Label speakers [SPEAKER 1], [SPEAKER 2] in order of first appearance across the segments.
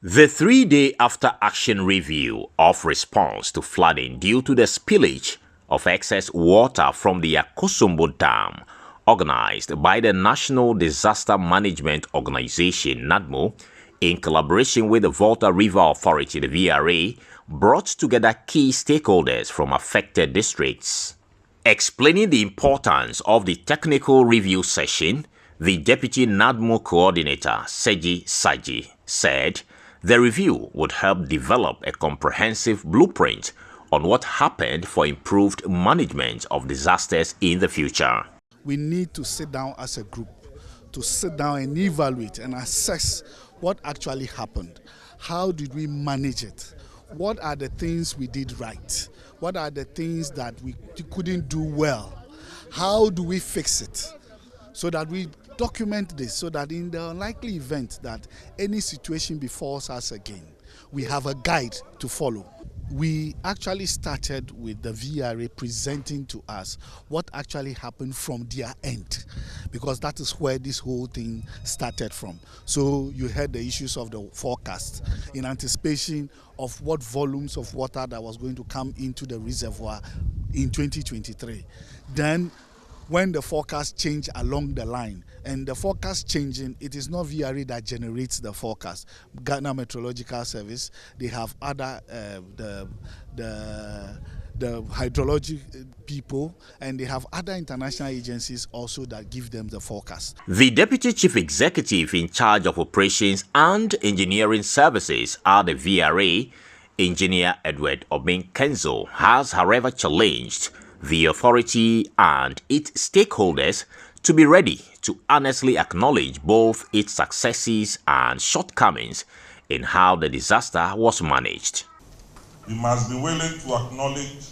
[SPEAKER 1] The 3-day after-action review of response to flooding due to the spillage of excess water from the Akosombo Dam, organized by the National Disaster Management Organization (NADMO) in collaboration with the Volta River Authority, the VRA, brought together key stakeholders from affected districts. Explaining the importance of the technical review session, the Deputy NADMO Coordinator, Seji Saji, said the review would help develop a comprehensive blueprint on what happened for improved management of disasters in the future.
[SPEAKER 2] We need to sit down as a group, to sit down and evaluate and assess what actually happened. How did we manage it? What are the things we did right? What are the things that we couldn't do well? How do we fix it? So that we document this, so that in the unlikely event that any situation befalls us again, we have a guide to follow. We actually started with the VRA presenting to us what actually happened from their end, because that is where this whole thing started from. So you heard the issues of the forecast in anticipation of what volumes of water that was going to come into the reservoir in 2023. Then when the forecast changed along the line, and the forecast changing, it is not VRA that generates the forecast. Ghana Meteorological Service, they have other, the hydrology people, and they have other international agencies also that give them the forecast.
[SPEAKER 1] The Deputy Chief Executive in charge of Operations and Engineering Services at the VRA, Engineer Edward Obin Kenzo, has however challenged the authority and its stakeholders to be ready to honestly acknowledge both its successes and shortcomings in how the disaster was managed.
[SPEAKER 3] We must be willing to acknowledge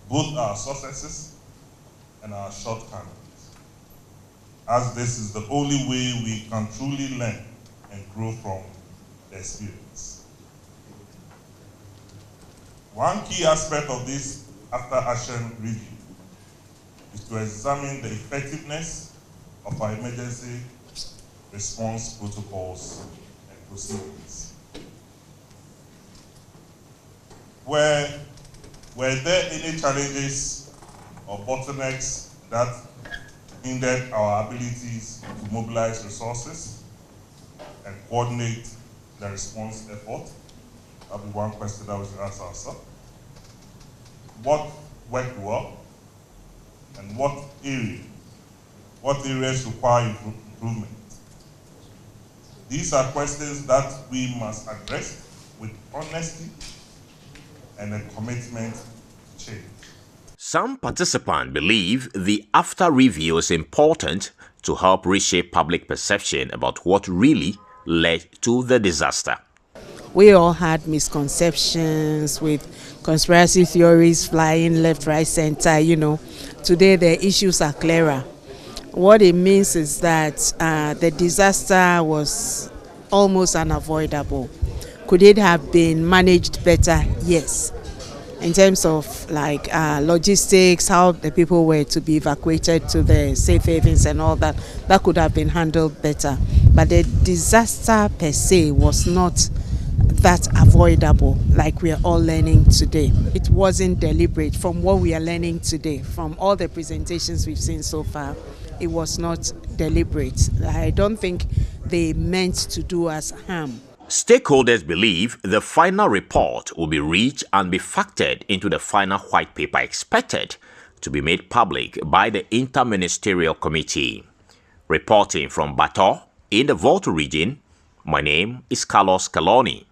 [SPEAKER 3] both our successes and our shortcomings, as this is the only way we can truly learn and grow from the experience. One key aspect of this after-action review is to examine the effectiveness of our emergency response protocols and procedures. Were there any challenges or bottlenecks that hindered our abilities to mobilize resources and coordinate the response effort? That'll be one question that we should ask ourselves. What worked well, and what areas require improvement? These are questions that we must address with honesty and a commitment to change.
[SPEAKER 1] Some participants believe the after review is important to help reshape public perception about what really led to the disaster.
[SPEAKER 4] We all had misconceptions with conspiracy theories flying left, right, center, Today the issues are clearer. What it means is that the disaster was almost unavoidable. Could it have been managed better? Yes. In terms of logistics, how the people were to be evacuated to the safe havens and all that, that could have been handled better. But the disaster per se was not that avoidable, like we are all learning today. It wasn't deliberate. From what we are learning today, from all the presentations we've seen so far, it was not deliberate. I don't think they meant to do us harm.
[SPEAKER 1] Stakeholders believe the final report will be reached and be factored into the final white paper expected to be made public by the Interministerial Committee. Reporting from Battor in the Volta region, my name is Carlos Kaloni.